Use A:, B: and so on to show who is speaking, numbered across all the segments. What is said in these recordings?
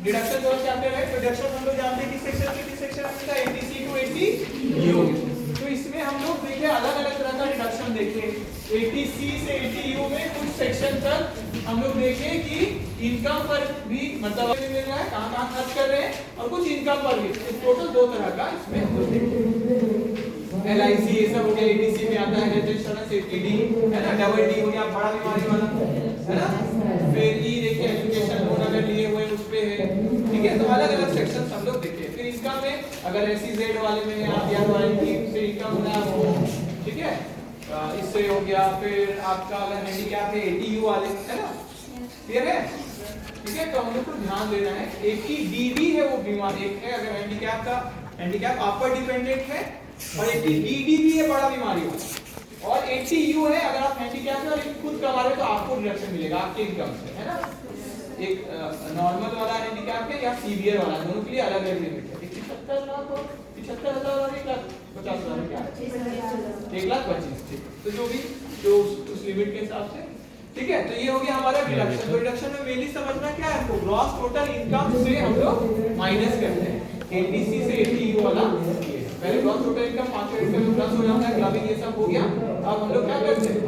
A: Deduction जो chapter है, deduction हम लोग जानते हैं कि सेक्शन से किस सेक्शन में था, 80C to 80U। तो इसमें हम लोग देखे अलग अलग तरह का डिडक्शन देखे। 80C से 80U में कुछ सेक्शन तक हम लोग देखे कि इनकम पर भी मतलब मिल रहा है, कहाँ खर्च कर रहे हैं, और कुछ इनकम पर भी। टोटल दो तरह का इसमें हम लोग देखे। LIC ये सब हो गया, 80C में आता है हेल्थ इंश्योरेंस, 80D है ना, डबल D हो गया बड़ा बीमारी वाला है ना, फिर E देखिए एजुकेशन लोन अगर लिए हुए उस पे है, ठीक है। तो अलग अलग सेक्शंस हम लोग देखे। फिर इनकम में अगर SEZ वाले में आप या वारंटी से इनकम होना हो, ठीक है, इससे हो गया। फिर आपका अगर हैंडीकैप है 80U वाले है ना, क्लियर है, ठीक है। तो हम लोग को ध्यान देना है 80DD है वो बीमारी एक है, अगर हैंडीकैप आप पर डिपेंडेंट है, और 80DD भी है बड़ा बीमारी वाला, और 80U है अगर आप हैंडीकैप है और खुद कमा रहे तो आपको डिडक्शन मिलेगा आपके इनकम से, है ना। एक नॉर्मल वाला हैंडीकैप है या सीवियर वाला, दोनों के लिए अलग अलग लिमिट है। 75 लाख और 75,000 और 1,50,000 क्या 1,25,000, ठीक। तो जो भी जो उस लिमिट के हिसाब से, ठीक है। तो ये हो गया हमारा डिडक्शन। तो डिडक्शन में मेनली समझना क्या है हमको, ग्रॉस टोटल इनकम से हम लोग माइनस करते हैं। 80C से 80U वाला पहले ग्रॉस टोटल इनकम 500 में प्लस हो जाता है, क्लबिंग ये सब हो गया। अब हम लोग क्या करते हैं,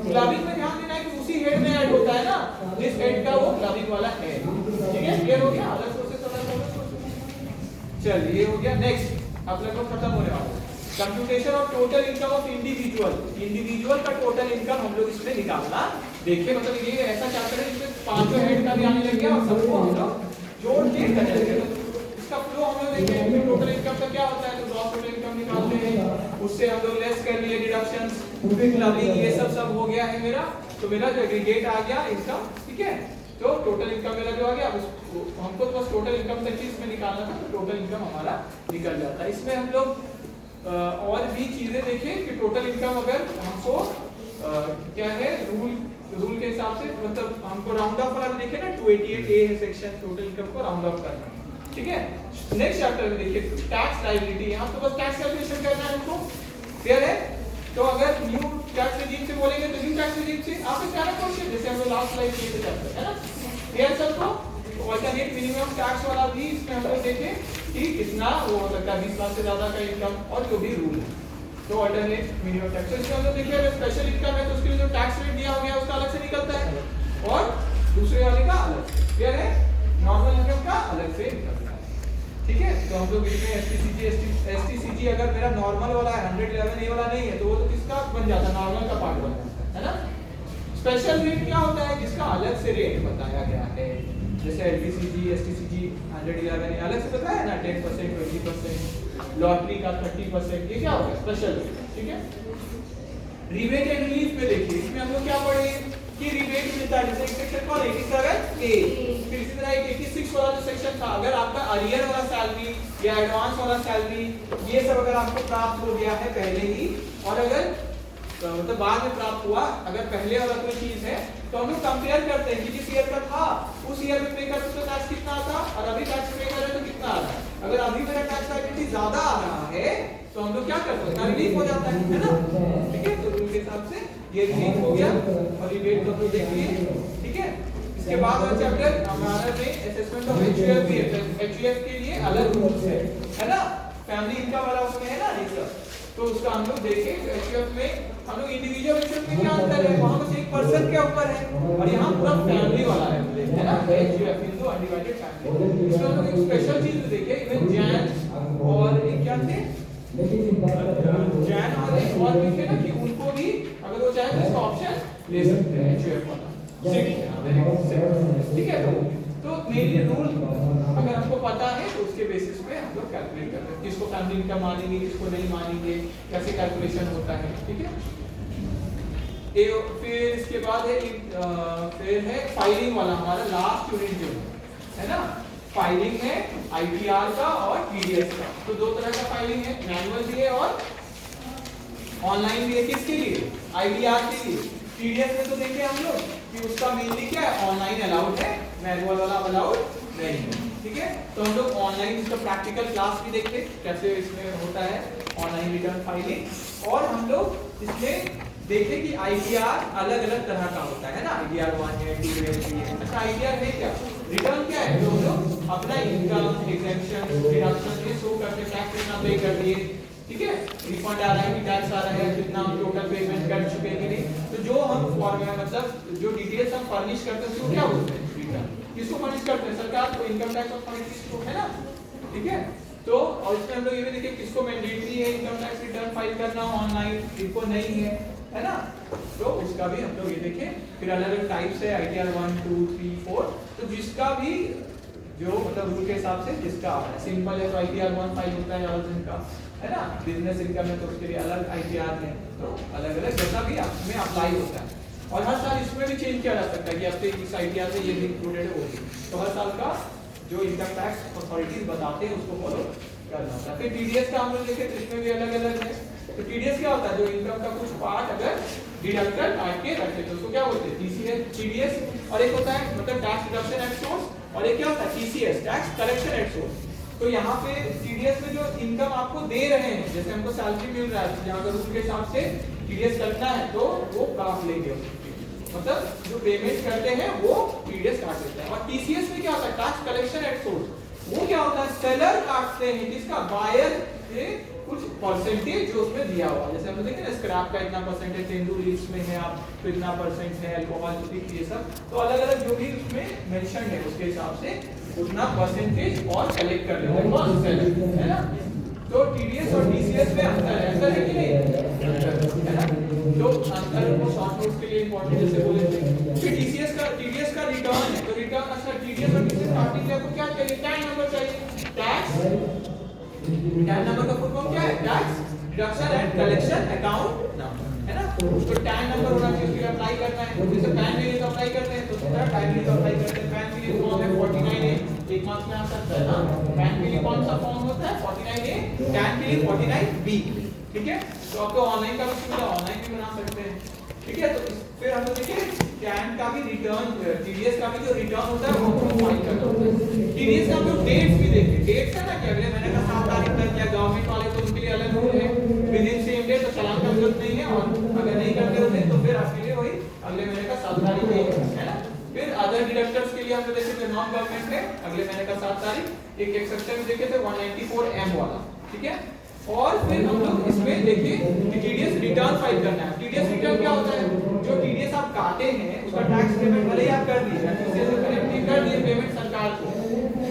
A: क्लबिंग में ध्यान देना है कि उसी हेड में ऐड होता है ना, जिस हेड का वो क्लबिंग वाला है, ठीक है। क्लियर हो गया, अलग सोर्सेस अलग सोर्सेस। चलिए ये हो गया। नेक्स्ट आप लोग खत्म होने वाला है computation of total income of individual का टोटल इनकम हम लोग इसमें निकालना देखिए। मतलब ये ऐसा चैप्टर है जिसमें पांचों हेड का भी आने लग गया और सबको हम लोग जोड़ के करने लगे। इसका फ्लो हम लोग देखेंगे टोटल इनकम का क्या होता है, तो ग्रॉस टोटल इनकम निकालते हैं, उससे हम लोग लेस कर लिए डिडक्शंस, फिर क्लबिंग ये सब हो गया है मेरा। तो मेरा जो एग्रीगेट आ गया इनकम, ठीक है। तो टोटल इनकम मेरा जो आ गया, अब हमको तो बस टोटल इनकम तक ही इसमें निकालना था, तो टोटल इनकम हमारा निकल जाता है। इसमें हम लोग और भी चीजें देखें कि टोटल इनकम अगर हमको क्या है रूल के हिसाब से, मतलब हमको राउंड ऑफ वाला देखें ना, 288A है सेक्शन, टोटल इनकम को राउंड ऑफ करना, ठीक है। नेक्स्ट चैप्टर में देखिए टैक्स लायबिलिटी, यहाँ तो बस टैक्स कैलकुलेशन करना है हमको, क्लियर है। तो अगर न्यू टैक्स रेजिम से बोलेंगे तो न्यू टैक्स रेजिम से आप क्या ना क्वेश्चन, जैसे हम लास्ट स्लाइड किए थे चैप्टर, है ना, क्लियर सबको। ऑल्टरनेट मिनिमम टैक्स वाला भी इसमें हम लोग देखें कि कितना वो हो सकता है, 20 लाख से ज्यादा का इनकम, और जो भी रूल है। तो ऑल्टरनेट मिनिमम टैक्स, तो इसमें हम लोग देखिए अगर स्पेशल इनकम है तो उसके लिए जो टैक्स रेट दिया हो गया उसका अलग से निकलता है, और दूसरे वाले का अलग, क्लियर है, नॉर्मल इनकम का अलग से निकलता है, ठीक है। तो हम लोग इसमें STCG अगर मेरा नॉर्मल वाला है 111A वाला नहीं है तो वो तो किसका बन जाता है, नॉर्मल का पार्ट बन जाता है ना। स्पेशल रेट क्या होता है, जिसका अलग से रेट बताया गया है, जैसे LTCG STCG 111 अलग से बताया है ना, 10% 20%, लॉटरी का 30%, ये क्या होगा स्पेशल रेट, ठीक है। रिबेट एंड रिलीफ में देखिए, इसमें हम लोग क्या पढ़े कि रिबेट मिलता है, जैसे सेक्शन कौन 87A, फिर इसी तरह 86 वाला जो सेक्शन था, अगर आपका अरियर वाला सैलरी या एडवांस वाला सैलरी ये सब अगर आपको प्राप्त हो गया है पहले ही, और अगर मतलब बाद में प्राप्त हुआ, अगर पहले वाला कोई चीज है तो हम लोग कंपेयर करते हैं कि जिस ईयर का था उस ईयर में पे करते तो टैक्स कितना आता, और अभी टैक्स पे कर रहे तो कितना आ रहा है। अगर अभी मेरा टैक्स लायबिलिटी ज्यादा आ रहा है तो हम लोग क्या करते हैं, रिलीफ हो जाता है ना, ठीक है। तो उनके हिसाब से ये रिलीफ हो गया, और रिबेट तो हम देख लिए, ठीक है। इसके बाद वाला चैप्टर हमारा में असेसमेंट ऑफ HUF भी है, HUF के लिए अलग रूल्स है ना, फैमिली इनकम वाला उसमें है ना ये सब, तो उसका हम लोग देखें। HUF में हम लोग इंडिविजुअल HUF में क्या अंतर है, वहां बस एक पर्सन के ऊपर है, और यहाँ पूरा फैमिली वाला है ना, HUF हिंदू अनडिवाइडेड फैमिली। इसमें हम लोग एक स्पेशल चीज देखें, इवन जैन और एक क्या थे जैन और भी थे ना, कि उनको भी अगर वो चाहे तो इसका ऑप्शन ले सकते हैं HUF वाला, ठीक है। तो मेरी रूल अगर हमको पता है तो उसके बेसिस पे हम लोग कैलकुलेट करते हैं, किसको फैमिली इनकम मानेंगे किसको नहीं मानेंगे, कैसे कैलकुलेशन होता है, ठीक है। फिर इसके बाद है फिर है फाइलिंग वाला, हमारा लास्ट यूनिट जो है ना, फाइलिंग है ITR का और TDS का। तो दो तरह का फाइलिंग है, मैनुअल भी है और ऑनलाइन भी है। किसके लिए, ITR के लिए। TDS में तो देखे हम लोग कि उसका मेनली क्या है, ऑनलाइन अलाउड है, मैनुअल वाला अलाउड नहीं है, ठीक है। तो हम लोग ऑनलाइन इसका प्रैक्टिकल क्लास भी देखते कैसे इसमें होता है ऑनलाइन रिटर्न फाइलिंग, और हम लोग इसमें देखें कि ITR अलग अलग तरह का होता है ना, ITR 1 है 2 है 3 है। अच्छा ITR है क्या, रिटर्न क्या है, जो हम लोग अपना इनकम, एग्जेम्पशन, डिडक्शन ये शो करके टैक्स कितना पे कर दिए, ठीक है, रिफंड आ रहा है कि टैक्स आ रहा है, कितना हम टोटल पेमेंट कर चुके हैं कि नहीं। तो जो हम फॉर्मूला मतलब जो डिटेल्स हम फर्निश करते हैं उसको क्या बोलते हैं, रिटर्न। किसको फर्निश करते हैं, सरकार को, इनकम टैक्स अथॉरिटी को, है ना, ठीक है। तो और इसमें हम लोग ये भी देखिए किसको मैंडेटरी है इनकम टैक्स रिटर्न फाइल करना ऑनलाइन, किसको नहीं है ना, तो उसका भी हम लोग ये देखें। फिर अलग अलग टाइप्स है, आईटीआर 1 2 3 4, तो जिसका भी जो मतलब रूल के हिसाब से जिसका सिंपल है तो आईटीआर 1 फाइल होता है ऑल का, है ना, बिजनेस इनकम है तो उसके लिए अलग आईटीआर है, तो अलग अलग जैसा भी आपमें अप्लाई होता है। और हर साल इसमें भी चेंज किया जा सकता है कि आपके इस आईटीआर में ये भी इंक्लूडेड होगी, तो हर साल का जो इनकम टैक्स अथॉरिटीज बताते हैं उसको फॉलो करना होता है। फिर टीडीएस का हम लोग देखें तो इसमें भी अलग अलग है। तो टीडीएस क्या होता है, जो इनकम का कुछ पार्ट अगर डिडक्ट कर काट के रखते हैं तो उसको क्या बोलते हैं, टीसीएस, टीडीएस। और एक होता है मतलब टैक्स डिडक्शन एट सोर्स, और एक क्या होता है TCS, tax collection at source. तो यहाँ पे टीडीएस में जो इनकम आपको दे रहे हैं, जैसे हमको सैलरी मिल रहा है, यहाँ पर रूल के हिसाब से टीडीएस करना है तो वो काट लेंगे, मतलब जो पेमेंट करते हैं वो टीडीएस काट लेते हैं। और टीसीएस में क्या होता है, टैक्स कलेक्शन एट सोर्स, वो क्या होता है, सेलर काटते हैं किसका, बायर से कुछ परसेंटेज जो उसमें दिया हुआ, जैसे हम देखें ना स्क्रैप का इतना परसेंटेज, तेंदू लीव्स में है आप तो इतना परसेंट है, अल्कोहल ये सब, तो अलग अलग जो भी उसमें मेंशन है उसके हिसाब से उतना परसेंटेज और कलेक्ट कर लेते हैं कौन सेलर, है ना। तो टीडीएस और टीसीएस में अंतर है, ऐसा है कि नहीं, है ना। तो अंतर वो शॉर्ट नोट्स के लिए इंपॉर्टेंट जैसे बोले थे। फिर टीडीएस का रिटर्न है, तो रिटर्न अच्छा टीडीएस और टीसीएस काटने के लिए आपको क्या चाहिए, टैन नंबर चाहिए, टैक्स टैन नंबर का फुल फॉर्म क्या है, tax deduction and collection account number, है ना। तो टैन नंबर होना चाहिए, उसके लिए अप्लाई करना है, जैसे पैन के लिए तो अप्लाई करते हैं, तो सीधा टाइम के लिए अप्लाई करते हैं। पैन के लिए फॉर्म है 49A, एक मार्क्स में आ सकता है ना। पैन के लिए कौन सा फॉर्म होता है 49A, टैन के लिए 49B, ठीक है। तो आपको ऑनलाइन का भी सुविधा, ऑनलाइन भी बना सकते हैं, ठीक है। तो फिर हम लोग देखिए टैन का भी रिटर्न, टीडीएस का भी जो रिटर्न होता है वो फाइल करना होता है। टीडीएस का हम लोग डेट्स भी देखें, डेट्स है ना कि अगले महीने का 7 तारीख तक, या गवर्नमेंट वाले तो उनके लिए अलग रूल है, विद इन सेम डे तो चालान का जरूरत नहीं है, और अगर नहीं करते होते तो फिर आपके लिए वही अगले महीने का 7 तारीख है ना। फिर अदर डिडक्टर्स के लिए हम लोग देखें नॉन गवर्नमेंट है अगले महीने का 7 तारीख, एक एक्सेप्शन देखे थे 194M वाला, ठीक है। और फिर हम लोग इसमें देखिए टीडीएस रिटर्न फाइल करना है। टीडीएस रिटर्न क्या होता है, जो टीडीएस आप काटे हैं उसका टैक्स पेमेंट भले ही आप कर दीजिए, टीसीएस से कलेक्ट कर दिए पेमेंट सरकार को,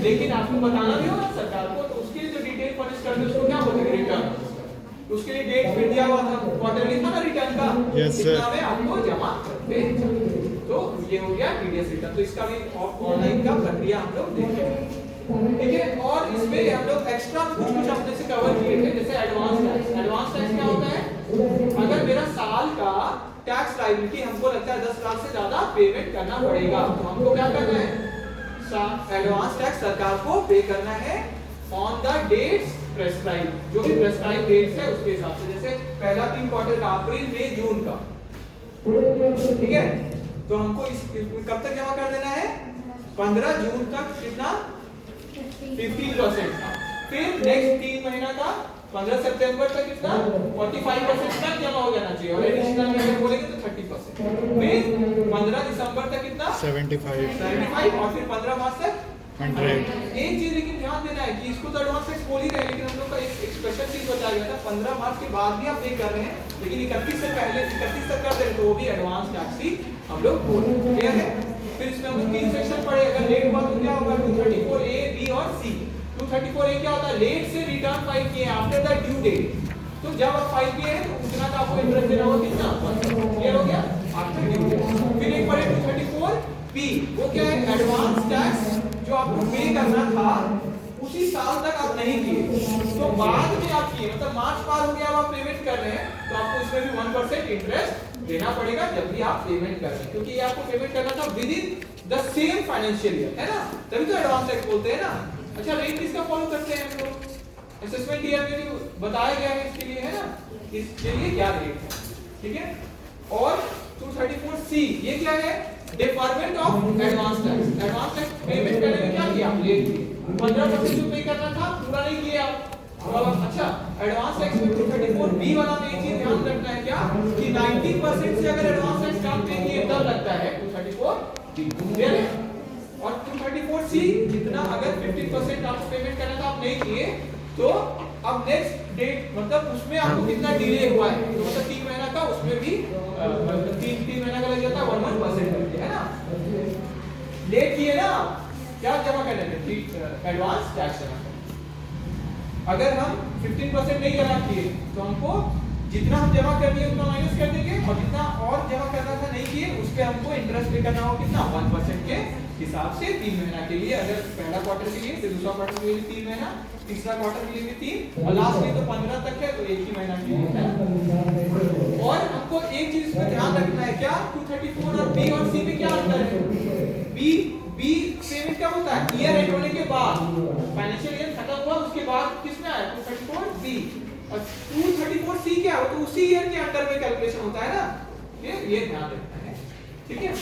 A: लेकिन आपको बताना भी होगा सरकार को, तो उसके लिए जो डिटेल फर्निश करते हैं उसको क्या बोलते हैं, रिटर्न। उसके लिए डेट फिर दिया हुआ था, क्वार्टरली था ना रिटर्न का, कितना में आपको जमा करते हैं। तो ये हो गया टीडीएस रिटर्न। तो इसका भी ऑनलाइन का प्रक्रिया हम लोग देखेंगे, ठीक है। और इसमें हम लोग एक्स्ट्रा कुछ अपने से कवर किए थे, जैसे एडवांस टैक्स। एडवांस टैक्स क्या होता है, अगर मेरा साल का टैक्स लायबिलिटी हमको लगता है 10 लाख से ज्यादा पेमेंट करना पड़ेगा, तो हमको क्या करना है, एडवांस टैक्स सरकार को पे करना है ऑन द डेट्स प्रेस्क्राइब, जो भी प्रेस्क्राइब डेट्स है उसके हिसाब से, जैसे पहला 3 क्वार्टर का अप्रैल मई जून का, ठीक है। तो हमको इस कब तक जमा कर देना है, 15 जून तक कितना 15% का। फिर नेक्स्ट 3 महीना का 15 सितंबर तक कितना 45% तक जमा हो जाना चाहिए, और एडिशनल में अगर बोलेंगे तो 30%। फिर 15 दिसंबर तक कितना 75, और फिर 15 मार्च तक 100। एक चीज लेकिन ध्यान देना है कि इसको तो एडवांस टैक्स बोल ही रहे हैं, लेकिन हम लोग का एक स्पेशल चीज बताया गया था, 15 मार्च के बाद भी आप पे कर रहे हैं, लेकिन 31 से पहले 31 तक कर दे तो वो भी एडवांस टैक्स ही हम लोग बोल रहे हैं, क्लियर है। फिर इसमें हम लोग 3 सेक्शन पढ़े, अगर लेट हुआ तो क्या होगा, 234A, B और C। 234A क्या होता है, लेट से रिटर्न फाइल किए आफ्टर द ड्यू डेट, तो जब आप फाइल किए तो उतना का आपको इंटरेस्ट देना होगा, कितना, क्लियर हो गया, आफ्टर ड्यू डेट। फिर एक पढ़े 234P, वो क्या है, एडवांस टैक्स जो आपको पे करना था उसी साल तक आप नहीं किए, तो बाद में आप किए, मतलब मार्च पार हो गया, अब आप पेमेंट कर रहे हैं, तो आपको इसमें भी 1% इंटरेस्ट देना पड़ेगा जब भी आप पेमेंट कर रहे हैं, क्योंकि ये आपको पेमेंट करना था with in the same financial year, है ना, तभी तो एडवांस टैक्स बोलते हैं ना। अच्छा, रेट किसका फॉलो करते हैं हम लोग, असेसमेंट ईयर में भी बताया गया है इसके लिए, है ना, इसके लिए क्या रेट है, ठीक है। और 234C ये क्या है, deferment of advance tax. Advance tax payment करने में क्या किया, लेट किए, 15% जो पे करना था पूरा नहीं किए आप। अच्छा, एडवांस टैक्स में 234B वाला में एक चीज ध्यान रखना है क्या, कि 90% से अगर एडवांस टैक्स कम पे किए तब लगता है 234B, क्लियर है। और 234C जितना अगर 50 तो अब नेक्स्ट डेट मतलब उसमें आपको कितना डिले हुआ है, तो मतलब 3 महीना का, उसमें भी 3 महीना का लग जाता है 1% है ना। लेट किए ना क्या जमा करने थे, एडवांस टैक्स जमा करना। अगर हम 15% नहीं जमा किए तो हमको जितना हम जमा कर दिए उतना माइनस कर देंगे, और जितना और जमा करना था नहीं किए उस पे हमको इंटरेस्ट पे करना होगा कितना 1% के हिसाब से 3 महीना के लिए। अगर पहला क्वार्टर के लिए, फिर दूसरा क्वार्टर के लिए 3 महीना, तीसरा क्वार्टर के लिए 3, और लास्ट में तो 15 तक है तो एक ही महीना के लिए है। और हमको एक चीज पे ध्यान रखना है, क्या 234 और बी और सी में क्या अंतर है। बी पेमेंट क्या होता है, ईयर एंड होने के बाद, फाइनेंशियल ईयर खत्म हुआ उसके बाद किसमें आया 234 बी, और 234 सी क्या हो, तो उसी ईयर के अंडर में कैलकुलेशन होता है ना, ये ध्यान रखना है। ठीक है,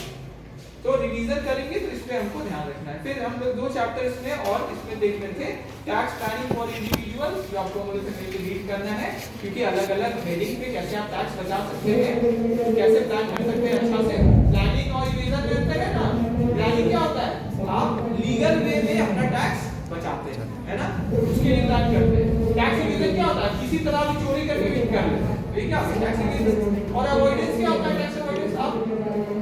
A: तो रिवीजन करेंगे तो इसमें हमको ध्यान रखना है। फिर हम लोग 2 चैप्टर इसमें और इसमें देख लेते हैं, टैक्स प्लानिंग फॉर इंडिविजुअल, जो आपको हम लोग से रीड करना है, क्योंकि अलग-अलग हेडिंग पे कैसे आप टैक्स बचा सकते हैं, कैसे प्लान कर सकते हैं अच्छा से। प्लानिंग और रिवीजन में अंतर है ना। प्लानिंग क्या होता है, आप लीगल वे में अपना टैक्स बचाते हैं, है ना, उसके लिए प्लान करते हैं। टैक्स रिवीजन क्या होता है, किसी तरह भी चोरी करके भी कर लेते हैं, ये क्या है टैक्स रिवीजन। और अवॉइडेंस क्या होता है, टैक्स अवॉइडेंस आप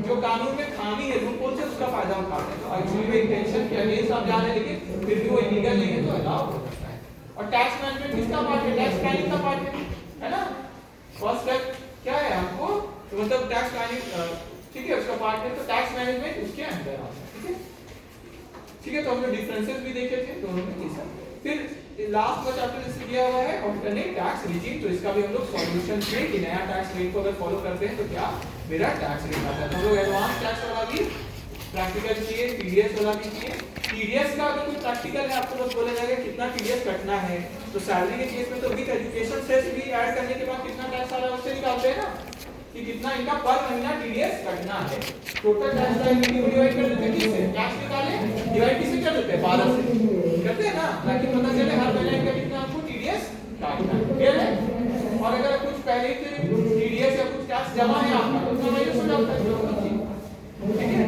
A: जो कानून में खामी है, लूपहोल से उसका फायदा उठाते हैं। तो एक्चुअली में इंटेंशन के अगेंस्ट आप जा रहे हैं, लेकिन फिर भी वो इलीगल नहीं है तो अलाउ हो सकता है। और टैक्स मैनेजमेंट किसका पार्ट है, टैक्स प्लानिंग का पार्ट है ना। फर्स्ट स्टेप क्या है आपको, तो मतलब टैक्स प्लानिंग ठीक है उसका पार्ट है, तो टैक्स मैनेजमेंट उसके अंदर आता है। ठीक है, ठीक है, तो हमने डिफरेंसेस भी देखे थे दोनों में कैसा। फिर लास्ट का चैप्टर इससे दिया हुआ है ऑल्टरनेट टैक्स रेजिम, तो इसका भी हम लोग सॉल्यूशन किए कि नया टैक्स रेट को अगर फॉलो करते हैं तो क्या मेरा टैक्स रेट आता है। तो हम लोग एडवांस टैक्स वाला भी प्रैक्टिकल किए, टीडीएस वाला भी किए। टीडीएस का अगर कोई प्रैक्टिकल है आपको बस बोला जाएगा कितना टीडीएस कटना है, तो सैलरी के केस में तो विद एजुकेशन सेस भी ऐड करने के बाद कितना टैक्स आ रहा है उससे निकालते हैं ना, कि कितना इनका पर महीना टीडीएस कटना है। टोटल टैक्स लायबिलिटी को डिवाइड कर देते हैं किससे, टैक्स निकाले डिवाइड किससे कर देते हैं 12 से करते हैं ना, ताकि पता चले हर महीने इनका कितना आपको टीडीएस काटना है। क्लियर है। और अगर कुछ पहले से टीडीएस या कुछ टैक्स जमा है आपका तो उसका माइनस हो जाता है। ठीक है,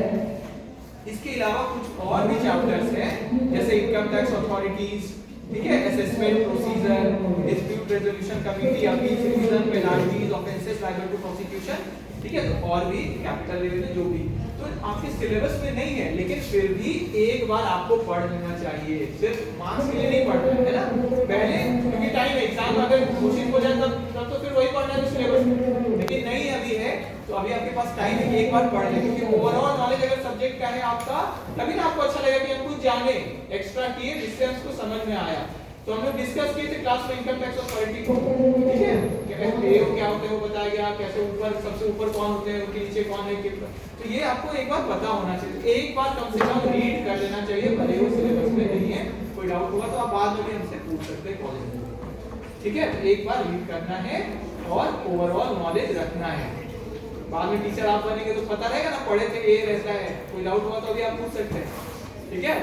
A: इसके अलावा कुछ और भी चैप्टर्स हैं जैसे इनकम टैक्स अथॉरिटीज, ठीक है, assessment procedure, dispute resolution committee, appeal revision, penalties, offences liable to prosecution. ठीक है, तो और भी कैपिटल लेवल में जो भी तो आपके सिलेबस में नहीं है, लेकिन फिर भी एक बार आपको पढ़ लेना चाहिए, सिर्फ मार्क्स के लिए नहीं पढ़ना है ना। पहले क्योंकि टाइम एग्जाम अगर घोषित हो जाए तब तो फिर वही पढ़ना है सिलेबस में, लेकिन नहीं अभी है तो अभी आपके पास टाइम है कि एक बार पढ़ लें, क्योंकि ओवरऑल नॉलेज अगर सब्जेक्ट का है आपका तभी ना आपको अच्छा लगेगा कि हम कुछ जाने एक्स्ट्रा किए जिससे हमको समझ में आया। तो हम लोग डिस्कस किए थे क्लास में इनकम टैक्स अथॉरिटी को, ठीक है, क्या होते हैं वो बताया गया, कैसे ऊपर सबसे ऊपर कौन होते हैं, उनके नीचे कौन है, तो ये आपको एक बार पता होना चाहिए, एक बार कम से कम रीड कर लेना चाहिए, भले वो सिलेबस में नहीं है। कोई डाउट होगा तो आप बाद में भी हमसे पूछ सकते हैं कॉलेज में। ठीक है, एक बार रीड करना है और ओवरऑल नॉलेज रखना है। बाद में टीचर आप बनेंगे तो पता रहेगा ना, पढ़े थे ये रहता है, कोई डाउट हुआ तो अभी आप पूछ सकते हैं। ठीक है,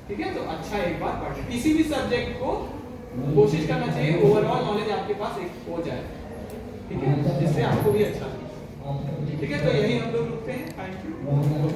A: ठीक है, तो अच्छा एक बार पढ़ें, किसी भी सब्जेक्ट को कोशिश करना चाहिए ओवरऑल नॉलेज आपके पास एक हो जाए, ठीक है, जिससे आपको भी अच्छा लगे। ठीक है, तो यही हम लोग रुकते हैं। Thank you.